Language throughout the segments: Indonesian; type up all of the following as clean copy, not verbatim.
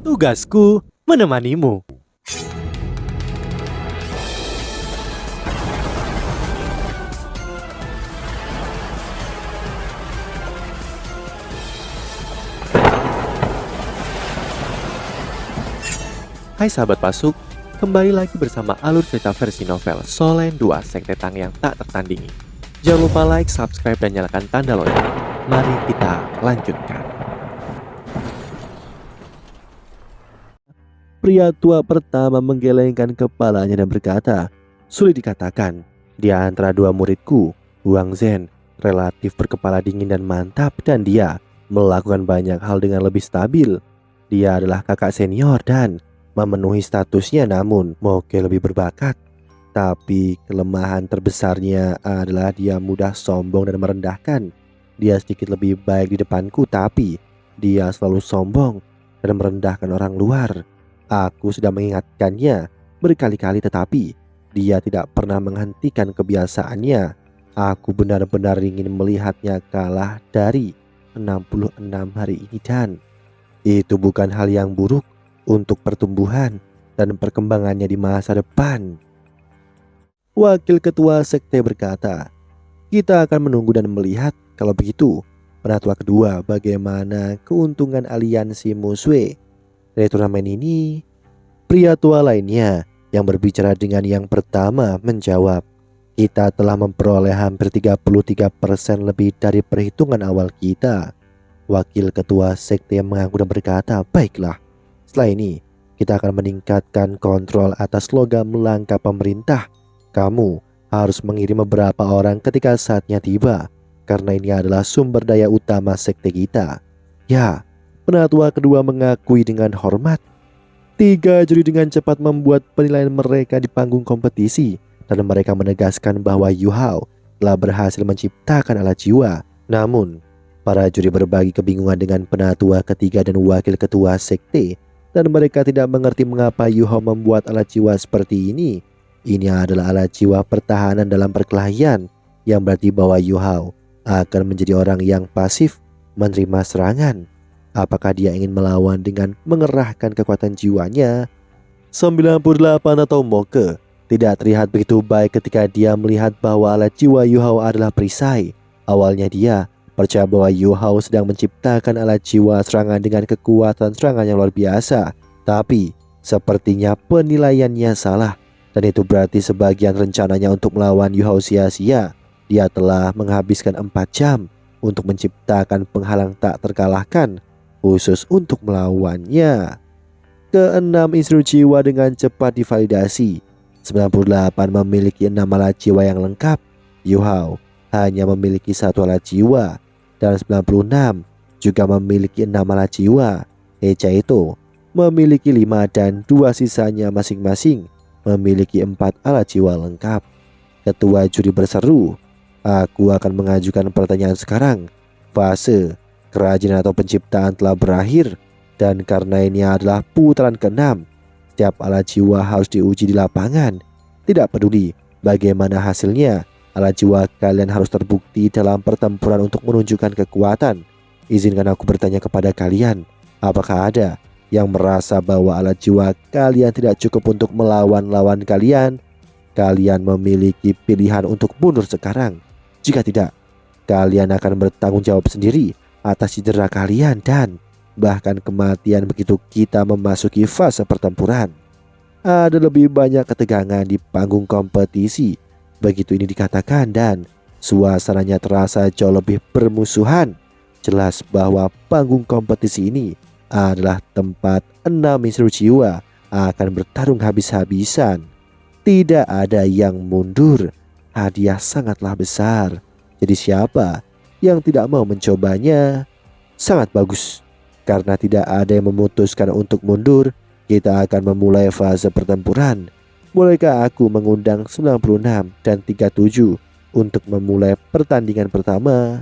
Tugasku menemanimu. Hai sahabat Pasuk, kembali lagi bersama alur cerita versi novel Solen 2 Sekte Tang yang tak tertandingi. Jangan lupa like, subscribe, dan nyalakan tanda lonceng. Mari kita lanjutkan. Pria tua pertama menggelengkan kepalanya dan berkata, "Sulit dikatakan, di antara dua muridku, Wang Zhen relatif berkepala dingin dan mantap, dan dia melakukan banyak hal dengan lebih stabil. Dia adalah kakak senior dan memenuhi statusnya, namun Moke lebih berbakat. Tapi kelemahan terbesarnya adalah dia mudah sombong dan merendahkan. Dia sedikit lebih baik di depanku, tapi dia selalu sombong dan merendahkan orang luar. Aku sudah mengingatkannya berkali-kali, tetapi dia tidak pernah menghentikan kebiasaannya. Aku benar-benar ingin melihatnya kalah dari 66 hari ini, dan itu bukan hal yang buruk untuk pertumbuhan dan perkembangannya di masa depan." Wakil ketua sekte berkata, "Kita akan menunggu dan melihat. Kalau begitu, penatua kedua, bagaimana keuntungan aliansi Muswe dari turnamen ini?" Pria tua lainnya yang berbicara dengan yang pertama menjawab, "Kita telah memperoleh hampir 33% lebih dari perhitungan awal kita." Wakil ketua sekte mengangguk dan berkata, "Baiklah. Setelah ini, kita akan meningkatkan kontrol atas logam langka pemerintah. Kamu harus mengirim beberapa orang ketika saatnya tiba, karena ini adalah sumber daya utama sekte kita." Ya, penatua kedua mengakui dengan hormat. Tiga juri dengan cepat membuat penilaian mereka di panggung kompetisi, dan mereka menegaskan bahwa Yu Hao telah berhasil menciptakan alat jiwa. Namun, para juri berbagi kebingungan dengan penatua ketiga dan wakil ketua sekte, dan mereka tidak mengerti mengapa Yu Hao membuat alat jiwa seperti ini. Ini adalah alat jiwa pertahanan dalam perkelahian, yang berarti bahwa Yu Hao akan menjadi orang yang pasif menerima serangan. Apakah dia ingin melawan dengan mengerahkan kekuatan jiwanya? 98 atau Moke tidak terlihat begitu baik ketika dia melihat bahwa alat jiwa Yu Hao adalah perisai. Awalnya dia percaya bahwa Yu Hao sedang menciptakan alat jiwa serangan dengan kekuatan serangan yang luar biasa. Tapi sepertinya penilaiannya salah, dan itu berarti sebagian rencananya untuk melawan Yu Hao sia-sia. Dia telah menghabiskan 4 jam untuk menciptakan penghalang tak terkalahkan khusus untuk melawannya. Keenam instruksi jiwa dengan cepat divalidasi. 98 memiliki 6 alat jiwa yang lengkap. Yu Hao hanya memiliki 1 alat jiwa, dan 96 juga memiliki 6 alat jiwa. Hecha itu memiliki 5, dan 2 sisanya masing-masing memiliki 4 alat jiwa lengkap. Ketua juri berseru, "Aku akan mengajukan pertanyaan sekarang. Fase kerajinan atau penciptaan telah berakhir, dan karena ini adalah putaran ke-6, setiap alat jiwa harus diuji di lapangan. Tidak peduli bagaimana hasilnya, alat jiwa kalian harus terbukti dalam pertempuran untuk menunjukkan kekuatan. Izinkan aku bertanya kepada kalian, apakah ada yang merasa bahwa alat jiwa kalian tidak cukup untuk melawan lawan kalian? Kalian memiliki pilihan untuk mundur sekarang. Jika tidak, kalian akan bertanggung jawab sendiri atas cedera kalian dan bahkan kematian begitu kita memasuki fase pertempuran." Ada lebih banyak ketegangan di panggung kompetisi begitu ini dikatakan, dan suasananya terasa jauh lebih bermusuhan. Jelas bahwa panggung kompetisi ini adalah tempat 6 instruksi jiwa akan bertarung habis-habisan. Tidak ada yang mundur. Hadiah sangatlah besar. Jadi siapa yang tidak mau mencobanya? Sangat bagus. Karena tidak ada yang memutuskan untuk mundur, kita akan memulai fase pertempuran. Bolehkah aku mengundang 96 dan 37 untuk memulai pertandingan pertama?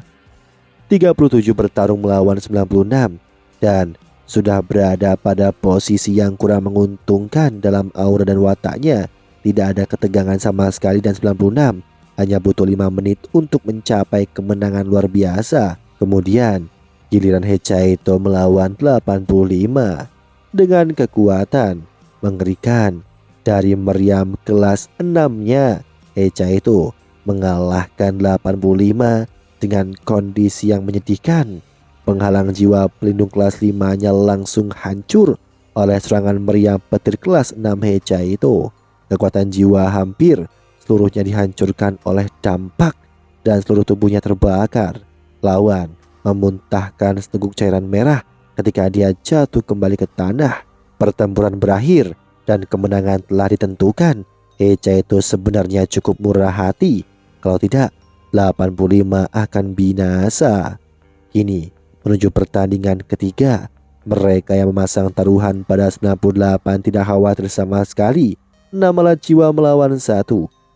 37 bertarung melawan 96 dan sudah berada pada posisi yang kurang menguntungkan dalam aura dan wataknya. Tidak ada ketegangan sama sekali, dan 96 hanya butuh 5 menit untuk mencapai kemenangan luar biasa. Kemudian giliran Hechaito melawan 85. dengan kekuatan mengerikan dari meriam kelas 6-nya. Hecha itu mengalahkan 85 dengan kondisi yang menyedihkan. Penghalang jiwa pelindung kelas 5-nya langsung hancur oleh serangan meriam petir kelas 6 Hecha itu. Kekuatan jiwa hampir seluruhnya dihancurkan oleh dampak dan seluruh tubuhnya terbakar. Lawan memuntahkan seteguk cairan merah ketika dia jatuh kembali ke tanah. Pertempuran berakhir dan kemenangan telah ditentukan. Hecha itu sebenarnya cukup murah hati. Kalau tidak, 85 akan binasa. Kini menuju pertandingan ketiga. Mereka yang memasang taruhan pada 98 tidak khawatir sama sekali. 6 alat jiwa melawan 1.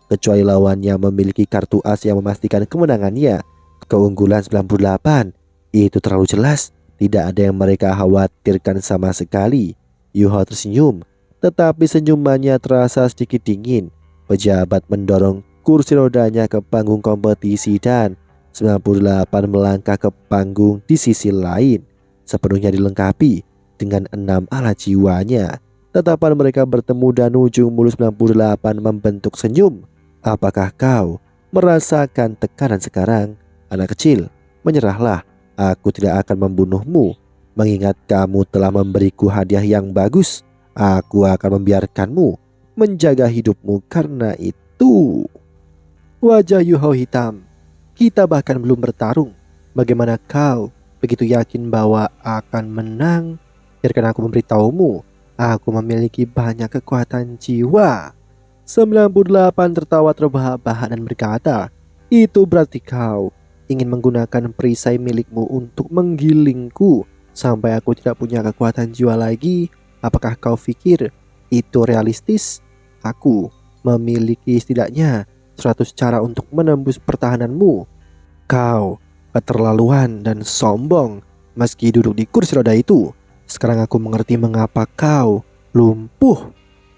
Kecuali lawannya memiliki kartu as yang memastikan kemenangannya. Keunggulan 98 itu terlalu jelas. Tidak ada yang mereka khawatirkan sama sekali. Yuhao tersenyum, tetapi senyumannya terasa sedikit dingin. Pejabat mendorong kursi rodanya ke panggung kompetisi dan 98 melangkah ke panggung di sisi lain, sepenuhnya dilengkapi dengan 6 alat jiwanya. Tatapan mereka bertemu dan ujung mulut 98 membentuk senyum. Apakah kau merasakan tekanan sekarang? Anak kecil, menyerahlah. Aku tidak akan membunuhmu. Mengingat kamu telah memberiku hadiah yang bagus, aku akan membiarkanmu menjaga hidupmu karena itu. Wajah Yuhao hitam. Kita bahkan belum bertarung. Bagaimana kau begitu yakin bahwa akan menang? Biarkan aku memberitahumu. Aku memiliki banyak kekuatan jiwa. 98 tertawa terbahak-bahak dan berkata, itu berarti kau ingin menggunakan perisai milikmu untuk menggilingku sampai aku tidak punya kekuatan jiwa lagi. Apakah kau pikir itu realistis? Aku memiliki setidaknya 100 cara untuk menembus pertahananmu. Kau keterlaluan dan sombong. Meski duduk di kursi roda itu, sekarang aku mengerti mengapa kau lumpuh.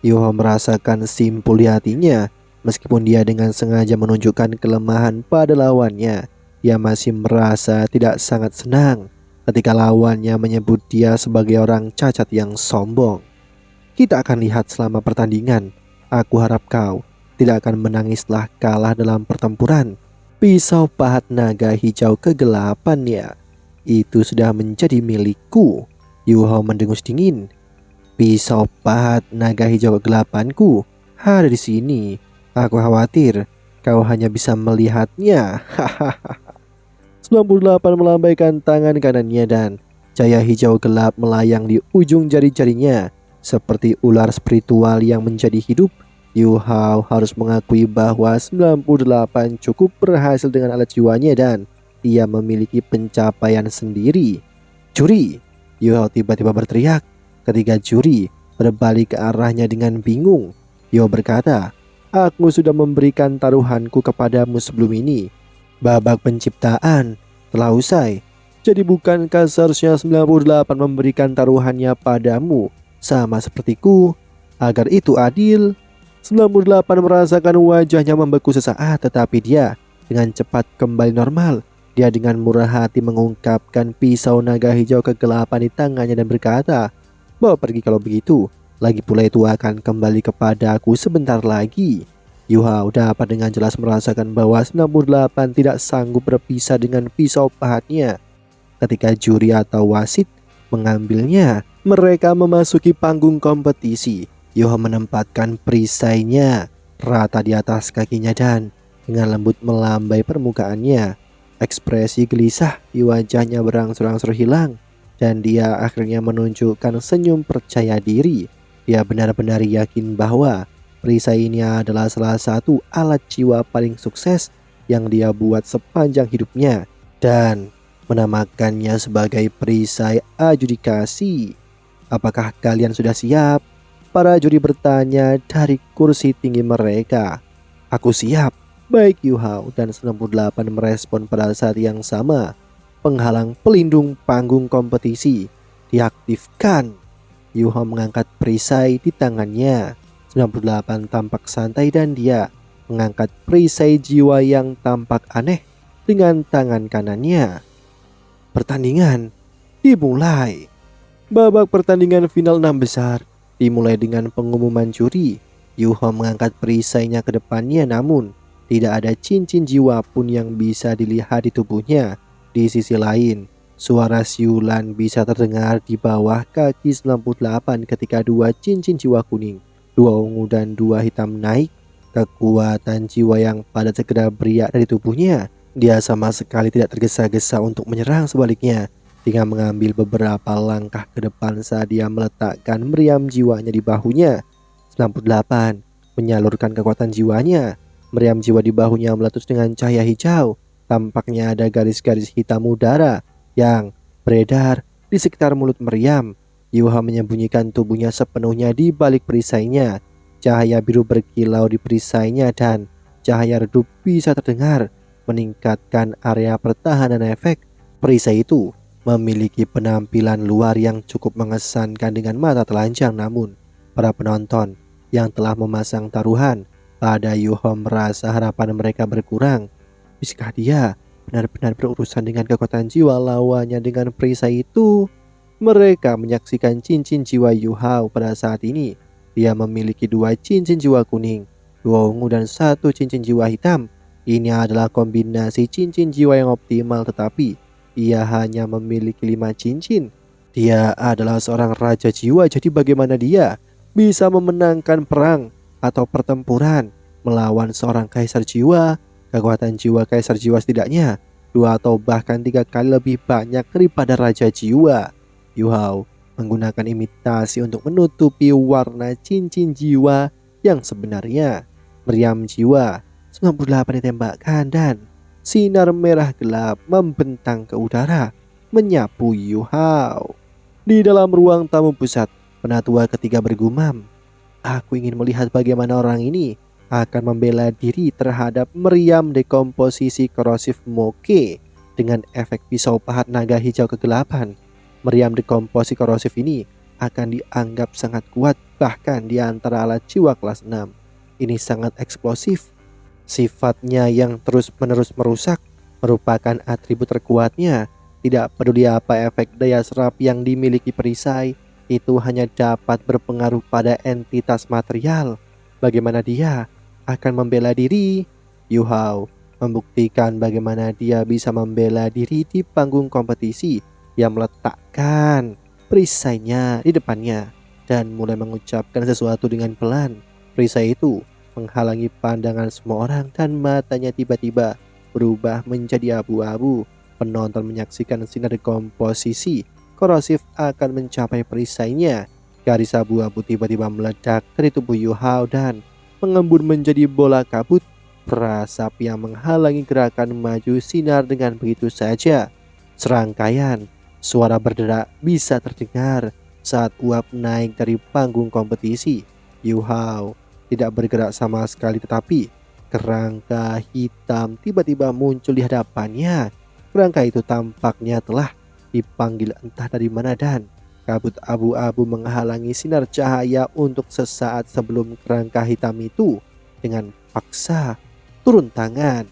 Yuhao merasakan simpul di hatinya. Meskipun dia dengan sengaja menunjukkan kelemahan pada lawannya, dia masih merasa tidak sangat senang ketika lawannya menyebut dia sebagai orang cacat yang sombong. Kita akan lihat selama pertandingan. Aku harap kau tidak akan menangis setelah kalah dalam pertempuran. Pisau pahat naga hijau kegelapannya itu sudah menjadi milikku. Yuhao mendengus dingin. Pisau pahat naga hijau kegelapanku ada di sini. Aku khawatir kau hanya bisa melihatnya. Hahaha. 98 melambaikan tangan kanannya dan cahaya hijau gelap melayang di ujung jari-jarinya seperti ular spiritual yang menjadi hidup. Yuhao harus mengakui bahwa 98 cukup berhasil dengan alat jiwanya dan dia memiliki pencapaian sendiri. Juri! Yuhao tiba-tiba berteriak ketika juri berbalik ke arahnya dengan bingung. Yuhao berkata, aku sudah memberikan taruhanku kepadamu sebelum ini. Babak penciptaan telah usai. Jadi bukankah seharusnya 98 memberikan taruhannya padamu sama sepertiku? Agar itu adil. 98 merasakan wajahnya membeku sesaat, tetapi dia dengan cepat kembali normal. Dia dengan murah hati mengungkapkan pisau naga hijau kegelapan di tangannya dan berkata, bawa pergi kalau begitu. Lagi pula itu akan kembali kepadaku sebentar lagi. Yuhao dapat dengan jelas merasakan bahwa 98 tidak sanggup berpisah dengan pisau pahatnya. Ketika juri atau wasit mengambilnya, mereka memasuki panggung kompetisi. Yuhao menempatkan perisainya rata di atas kakinya dan dengan lembut melambai permukaannya. Ekspresi gelisah di wajahnya berangsur-angsur hilang dan dia akhirnya menunjukkan senyum percaya diri. Dia benar-benar yakin bahwa perisai ini adalah salah satu alat jiwa paling sukses yang dia buat sepanjang hidupnya dan menamakannya sebagai perisai adjudikasi. Apakah kalian sudah siap? Para juri bertanya dari kursi tinggi mereka. Aku siap. Baik Yuhao dan 98 merespon pada saat yang sama. Penghalang pelindung panggung kompetisi diaktifkan. Yuhao mengangkat perisai di tangannya. 98 tampak santai dan dia mengangkat perisai jiwa yang tampak aneh dengan tangan kanannya. Pertandingan dimulai. Babak pertandingan final 6 besar dimulai dengan pengumuman juri. Yuho mengangkat perisainya ke depannya, namun tidak ada cincin jiwa pun yang bisa dilihat di tubuhnya. Di sisi lain, suara siulan bisa terdengar di bawah kaki 98 ketika dua cincin jiwa kuning, dua ungu dan dua hitam naik. Kekuatan jiwa yang padat segera beriak dari tubuhnya. Dia sama sekali tidak tergesa-gesa untuk menyerang, sebaliknya dengan mengambil beberapa langkah ke depan saat dia meletakkan meriam jiwanya di bahunya. 98 menyalurkan kekuatan jiwanya. Meriam jiwa di bahunya meletus dengan cahaya hijau. Tampaknya ada garis-garis hitam udara yang beredar di sekitar mulut meriam. Yuha menyembunyikan tubuhnya sepenuhnya di balik perisainya. Cahaya biru berkilau di perisainya dan cahaya redup bisa terdengar, meningkatkan area pertahanan efek. Perisai itu memiliki penampilan luar yang cukup mengesankan dengan mata telanjang, namun para penonton yang telah memasang taruhan pada Yuho merasa harapan mereka berkurang. Bisakah dia benar-benar berurusan dengan kekuatan jiwa lawannya dengan perisai itu? Mereka menyaksikan cincin jiwa Yuhao pada saat ini. Dia memiliki dua cincin jiwa kuning, dua ungu dan satu cincin jiwa hitam. Ini adalah kombinasi cincin jiwa yang optimal, tetapi ia hanya memiliki 5 cincin. Dia adalah seorang raja jiwa, jadi bagaimana dia bisa memenangkan perang atau pertempuran melawan seorang kaisar jiwa? Kekuatan jiwa kaisar jiwa setidaknya 2 atau bahkan 3 kali lebih banyak daripada raja jiwa. Yuhao menggunakan imitasi untuk menutupi warna cincin jiwa yang sebenarnya. Meriam jiwa 98 ditembakkan dan sinar merah gelap membentang ke udara, menyapu Yuhao. Di dalam ruang tamu pusat, penatua ketiga bergumam, "Aku ingin melihat bagaimana orang ini akan membela diri terhadap meriam dekomposisi korosif Moke dengan efek pisau pahat naga hijau kegelapan. Meriam dekomposisi korosif ini akan dianggap sangat kuat, bahkan di antara alat jiwa kelas 6. Ini sangat eksplosif. Sifatnya yang terus-menerus merusak merupakan atribut terkuatnya. Tidak peduli apa efek daya serap yang dimiliki perisai, itu hanya dapat berpengaruh pada entitas material. Bagaimana dia akan membela diri?" Yuhao membuktikan bagaimana dia bisa membela diri di panggung kompetisi. Dia meletakkan perisainya di depannya dan mulai mengucapkan sesuatu dengan pelan. Perisai itu menghalangi pandangan semua orang dan matanya tiba-tiba berubah menjadi abu-abu. Penonton menyaksikan sinar dekomposisi korosif akan mencapai perisainya. Garis abu-abu tiba-tiba meledak dari tubuh Yuhao dan mengembun menjadi bola kabut. Perasap yang menghalangi gerakan maju sinar dengan begitu saja. Serangkaian suara berderak bisa terdengar saat uap naik dari panggung kompetisi. Yuhao tidak bergerak sama sekali, tetapi kerangka hitam tiba-tiba muncul di hadapannya. Kerangka itu tampaknya telah dipanggil entah dari mana dan kabut abu-abu menghalangi sinar cahaya untuk sesaat sebelum kerangka hitam itu dengan paksa turun tangan.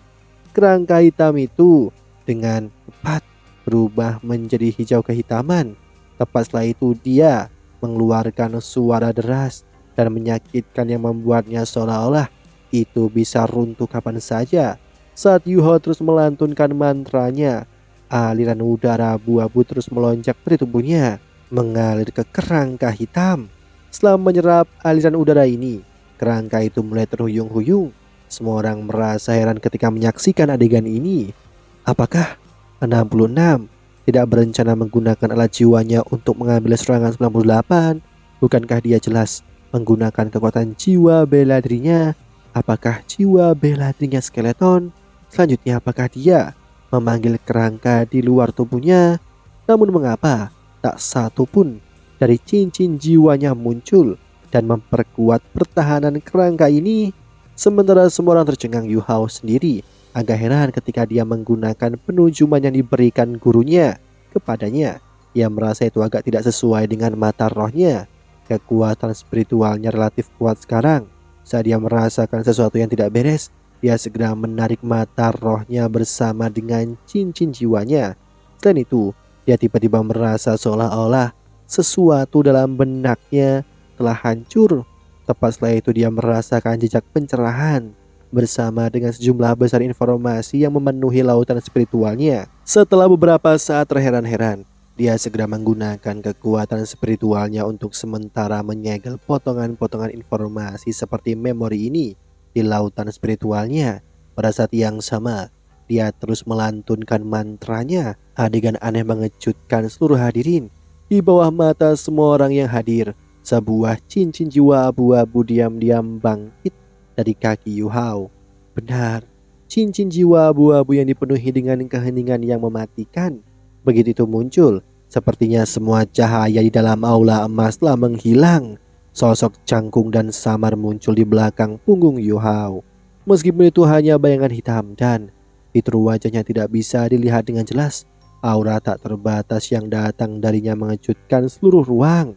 Kerangka hitam itu dengan cepat berubah menjadi hijau kehitaman. Tepat setelah itu dia mengeluarkan suara deras dan menyakitkan yang membuatnya seolah-olah itu bisa runtuh kapan saja. Saat Yuho terus melantunkan mantranya, aliran udara abu-abu terus melonjak dari tubuhnya, mengalir ke kerangka hitam. Setelah menyerap aliran udara ini, kerangka itu mulai terhuyung-huyung. Semua orang merasa heran ketika menyaksikan adegan ini. Apakah 66 tidak berencana menggunakan alat jiwanya untuk mengambil serangan 98? Bukankah dia jelas menggunakan kekuatan jiwa bela dirinya? Apakah jiwa bela dirinya skeleton? Selanjutnya, apakah dia memanggil kerangka di luar tubuhnya? Namun mengapa tak satu pun dari cincin jiwanya muncul dan memperkuat pertahanan kerangka ini? Sementara semua orang tercengang, Yuhao sendiri agak heran ketika dia menggunakan penujuman yang diberikan gurunya kepadanya. Ia merasa itu agak tidak sesuai dengan mata rohnya. Kekuatan spiritualnya relatif kuat sekarang. Saat dia merasakan sesuatu yang tidak beres, dia segera menarik mata rohnya bersama dengan cincin jiwanya. Selain itu, dia tiba-tiba merasa seolah-olah Sesuatu dalam benaknya telah hancur. Tepat setelah itu dia merasakan jejak pencerahan bersama dengan sejumlah besar informasi yang memenuhi lautan spiritualnya. Setelah beberapa saat terheran-heran, dia segera menggunakan kekuatan spiritualnya untuk sementara menyegel potongan-potongan informasi seperti memori ini di lautan spiritualnya. Pada saat yang sama, dia terus melantunkan mantranya. Adegan aneh mengejutkan seluruh hadirin. Di bawah mata semua orang yang hadir, sebuah cincin jiwa abu-abu diam-diam bangkit dari kaki Yu Hao. Benar, cincin jiwa abu-abu yang dipenuhi dengan keheningan yang mematikan. Begitu itu muncul, sepertinya semua cahaya di dalam aula emas telah menghilang. Sosok cangkung dan samar muncul di belakang punggung Yu Hao. Meskipun itu hanya bayangan hitam dan fitur wajahnya tidak bisa dilihat dengan jelas, aura tak terbatas yang datang darinya mengejutkan seluruh ruang.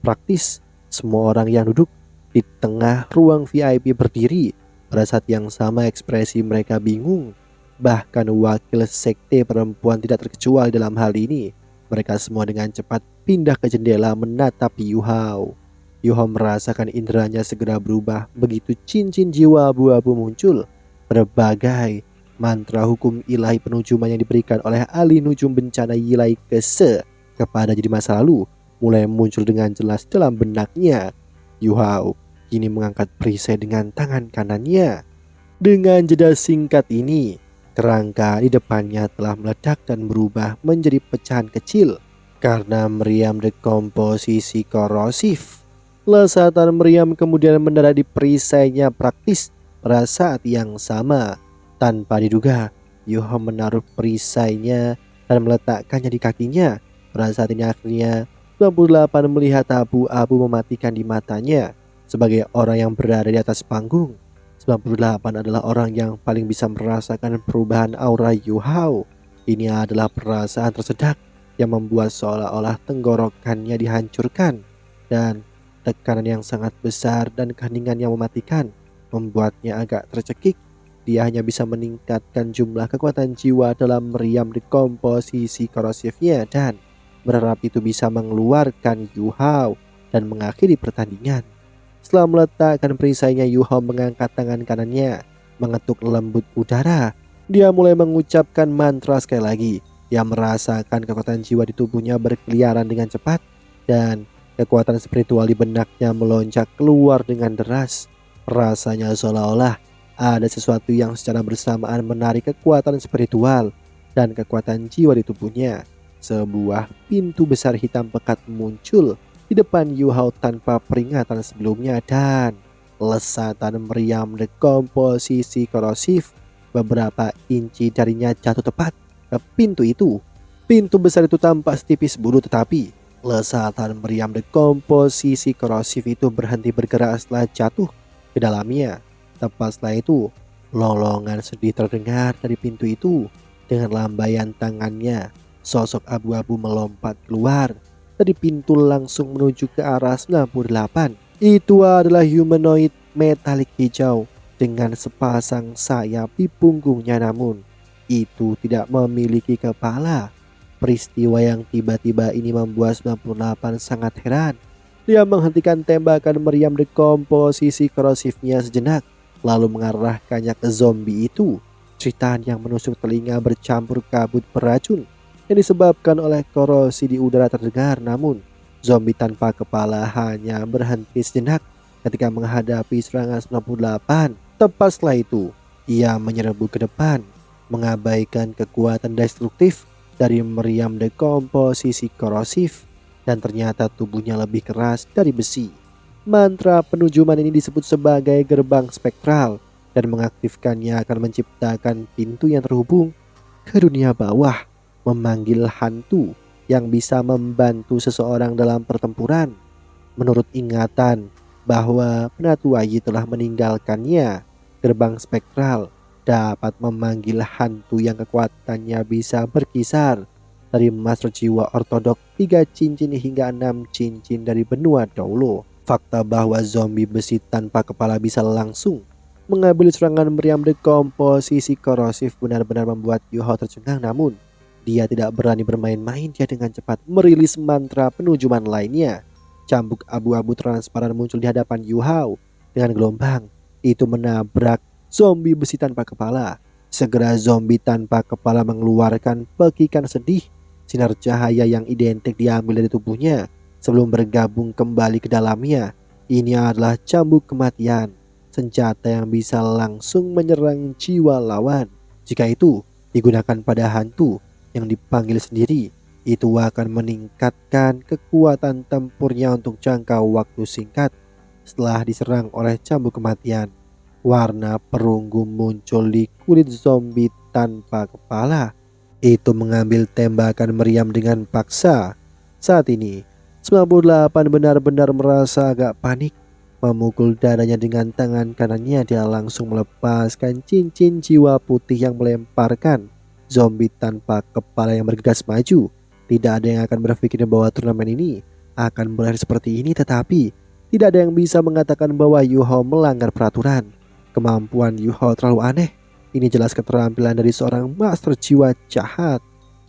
Praktis, semua orang yang duduk di tengah ruang VIP berdiri. Pada saat yang sama ekspresi mereka bingung. Bahkan wakil sekte perempuan tidak terkecuali dalam hal ini. Mereka semua dengan cepat pindah ke jendela menatap Yu Hao. Yu Hao merasakan inderanya segera berubah begitu cincin jiwa abu-abu muncul. Berbagai mantra hukum ilahi penujuman yang diberikan oleh ahli nujum bencana Yilai Kese kepada jadi masa lalu mulai muncul dengan jelas dalam benaknya. Yu Hao kini mengangkat perisai dengan tangan kanannya. Dengan jeda singkat ini, kerangka di depannya telah meledak dan berubah menjadi pecahan kecil karena meriam dekomposisi korosif. Lesatan meriam kemudian mendarat di perisainya praktis pada saat yang sama. Tanpa diduga, Yu Hao menaruh perisainya dan meletakkannya di kakinya. Pada saat ini akhirnya 98 melihat abu-abu mematikan di matanya. Sebagai orang yang berada di atas panggung, 98 adalah orang yang paling bisa merasakan perubahan aura Yu Hao. Ini adalah perasaan tersedak yang membuat seolah-olah tenggorokannya dihancurkan, dan tekanan yang sangat besar dan keheningan yang mematikan membuatnya agak tercekik. Dia hanya bisa meningkatkan jumlah kekuatan jiwa dalam meriam dekomposisi korosifnya dan berharap itu bisa mengeluarkan Yu Hao dan mengakhiri pertandingan. Setelah meletakkan perisainya, Yu Hao mengangkat tangan kanannya, mengetuk lembut udara. Dia mulai mengucapkan mantra sekali lagi. Dia merasakan kekuatan jiwa di tubuhnya berkeliaran dengan cepat dan kekuatan spiritual di benaknya melonjak keluar dengan deras. Rasanya seolah-olah ada sesuatu yang secara bersamaan menarik kekuatan spiritual dan kekuatan jiwa di tubuhnya. Sebuah pintu besar hitam pekat muncul di depan Yu Hao tanpa peringatan sebelumnya dan lesatan meriam dekomposisi korosif beberapa inci darinya jatuh tepat ke pintu itu. Pintu besar itu tampak setipis bulu, tetapi lesatan meriam dekomposisi korosif itu berhenti bergerak setelah jatuh ke dalamnya. Tepat setelah itu, lolongan sedih terdengar dari pintu itu. Dengan lambaian tangannya, sosok abu-abu melompat keluar dari pintu langsung menuju ke arah 98. Itu adalah humanoid metalik hijau dengan sepasang sayap di punggungnya, namun itu tidak memiliki kepala. Peristiwa yang tiba-tiba ini membuat 98 sangat heran. Dia menghentikan tembakan meriam dekomposisi korosifnya sejenak, lalu mengarahkannya ke zombie itu. Ceritaan yang menusuk telinga bercampur kabut beracun yang disebabkan oleh korosi di udara terdengar, namun zombie tanpa kepala hanya berhenti sejenak ketika menghadapi serangan 98. Tepat setelah itu, ia menyerbu ke depan, mengabaikan kekuatan destruktif dari meriam dekomposisi korosif, dan ternyata tubuhnya lebih keras dari besi. Mantra penujuman ini disebut sebagai gerbang spektral dan mengaktifkannya akan menciptakan pintu yang terhubung ke dunia bawah, memanggil hantu yang bisa membantu seseorang dalam pertempuran. Menurut ingatan bahwa Penatu Ayi telah meninggalkannya, gerbang spektral dapat memanggil hantu yang kekuatannya bisa berkisar dari Master Jiwa Ortodok 3 cincin hingga 6 cincin dari benua Doulo. Fakta bahwa zombie besi tanpa kepala bisa langsung mengambil serangan meriam dekomposisi korosif benar-benar membuat Yu Hao tercengang, namun Dia tidak berani bermain-main. Dia dengan cepat merilis mantra penujuman lainnya. Cambuk abu-abu transparan muncul di hadapan Yu Hao. Dengan gelombang itu menabrak zombie besi tanpa kepala. Segera zombie tanpa kepala mengeluarkan pekikan sedih. Sinar cahaya yang identik diambil dari tubuhnya sebelum bergabung kembali ke dalamnya. Ini adalah cambuk kematian, senjata yang bisa langsung menyerang jiwa lawan. Jika itu digunakan pada hantu yang dipanggil sendiri, itu akan meningkatkan kekuatan tempurnya untuk jangka waktu singkat. Setelah diserang oleh cambuk kematian, warna perunggu muncul di kulit zombie tanpa kepala. Itu mengambil tembakan meriam dengan paksa. Saat ini 98 benar-benar merasa agak panik. Memukul dadanya dengan tangan kanannya, dia langsung melepaskan cincin jiwa putih yang melemparkan zombie tanpa kepala yang bergegas maju. Tidak ada yang akan berpikir bahwa turnamen ini akan berakhir seperti ini, tetapi tidak ada yang bisa mengatakan bahwa Yu Hao melanggar peraturan. Kemampuan Yu Hao terlalu aneh. Ini jelas keterampilan dari seorang master jiwa jahat.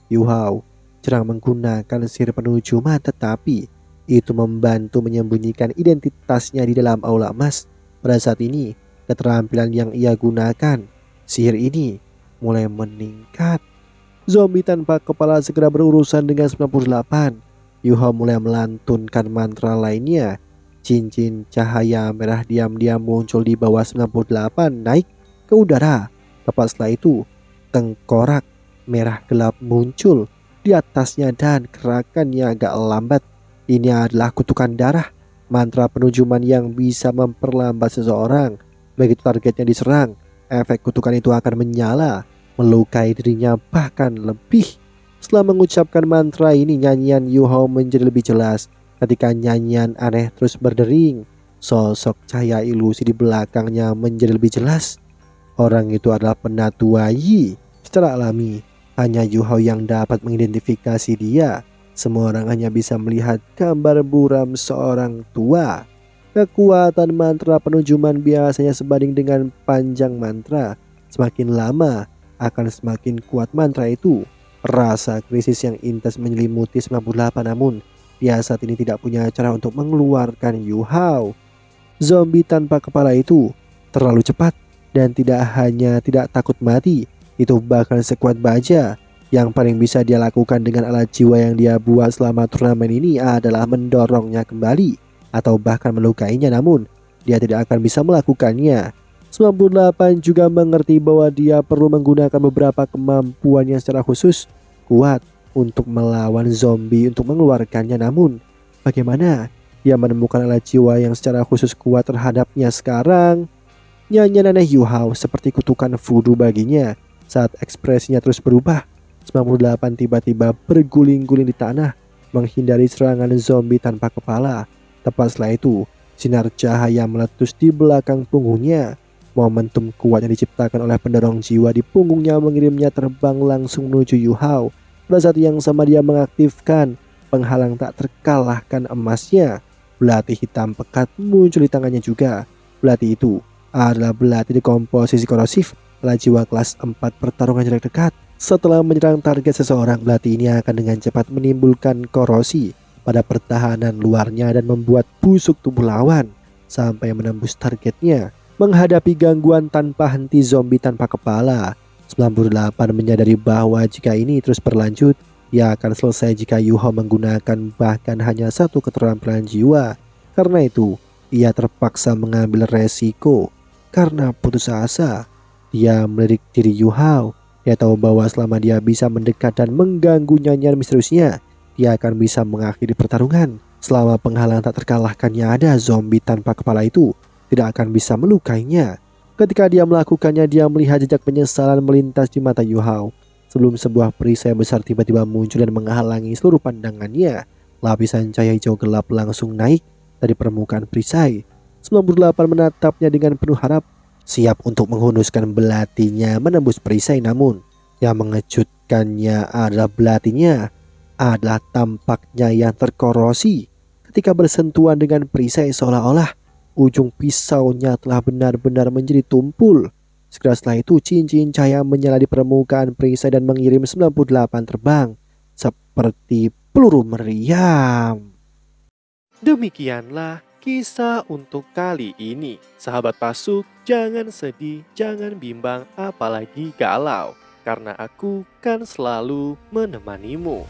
Yu Hao jarang menggunakan sihir penujuman, tetapi itu membantu menyembunyikan identitasnya di dalam aula emas. Pada saat ini, keterampilan yang ia gunakan, sihir ini, mulai meningkat. Zombie tanpa kepala segera berurusan dengan 98. Yu Hao mulai melantunkan mantra lainnya. Cincin cahaya merah diam-diam muncul di bawah 98, naik ke udara. Tepat setelah itu, tengkorak merah gelap muncul di atasnya dan gerakannya agak lambat. Ini adalah kutukan darah, mantra penujuman yang bisa memperlambat seseorang. Begitu targetnya diserang, efek kutukan itu akan menyala, melukai dirinya bahkan lebih. Setelah mengucapkan mantra ini, nyanyian Yu Hao menjadi lebih jelas. Ketika nyanyian aneh terus berdering, sosok cahaya ilusi di belakangnya menjadi lebih jelas. Orang itu adalah penatua Yi. Secara alami, hanya Yu Hao yang dapat mengidentifikasi dia. Semua orang hanya bisa melihat gambar buram seorang tua. Kekuatan mantra penujuman biasanya sebanding dengan panjang mantra. Semakin lama akan semakin kuat mantra itu. Rasa krisis yang intens menyelimuti 98, namun dia saat ini tidak punya cara untuk mengeluarkan Yu Hao. Zombie tanpa kepala itu terlalu cepat dan tidak hanya tidak takut mati, itu bahkan sekuat baja. Yang paling bisa dia lakukan dengan alat jiwa yang dia buat selama turnamen ini adalah mendorongnya kembali atau bahkan melukainya, namun dia tidak akan bisa melakukannya. 98 juga mengerti bahwa dia perlu menggunakan beberapa kemampuan yang secara khusus kuat untuk melawan zombie untuk mengeluarkannya. Namun bagaimana dia menemukan alat jiwa yang secara khusus kuat terhadapnya sekarang? Nyanyian aneh Yu Hao seperti kutukan voodoo baginya. Saat ekspresinya terus berubah, 98 tiba-tiba berguling-guling di tanah menghindari serangan zombie tanpa kepala. Tepat setelah itu, sinar cahaya meletus di belakang punggungnya. Momentum kuat yang diciptakan oleh pendorong jiwa di punggungnya mengirimnya terbang langsung menuju Yu Hao. Pada saat yang sama dia mengaktifkan penghalang tak terkalahkan emasnya. Belati hitam pekat muncul di tangannya juga. Belati itu adalah belati dekomposisi korosif, alat jiwa kelas 4 pertarungan jarak dekat. Setelah menyerang target seseorang, belati ini akan dengan cepat menimbulkan korosi pada pertahanan luarnya dan membuat busuk tubuh lawan sampai menembus targetnya. Menghadapi gangguan tanpa henti zombie tanpa kepala, 98 menyadari bahwa jika ini terus berlanjut, ia akan selesai jika Yu Hao menggunakan bahkan hanya satu keterampilan jiwa. Karena itu, ia terpaksa mengambil resiko. Karena putus asa, dia melirik diri Yu Hao. Dia tahu bahwa selama dia bisa mendekat dan mengganggu nyanyian misteriusnya, dia akan bisa mengakhiri pertarungan. Selama penghalang tak terkalahkannya ada, zombie tanpa kepala itu tidak akan bisa melukainya. Ketika dia melakukannya, dia melihat jejak penyesalan melintas di mata Yu Hao. Sebelum sebuah perisai besar tiba-tiba muncul dan menghalangi seluruh pandangannya, lapisan cahaya hijau gelap langsung naik dari permukaan perisai. 98 menatapnya dengan penuh harap, siap untuk menghunuskan belatinya menembus perisai. Namun yang mengejutkannya adalah belatinya adalah tampaknya yang terkorosi. Ketika bersentuhan dengan perisai, seolah-olah ujung pisaunya telah benar-benar menjadi tumpul. Segera setelah itu cincin cahaya menyala di permukaan perisai dan mengirim 98 terbang seperti peluru meriam. Demikianlah kisah untuk kali ini. Sahabat Pasuk, jangan sedih, jangan bimbang, apalagi galau. Karena aku kan selalu menemanimu.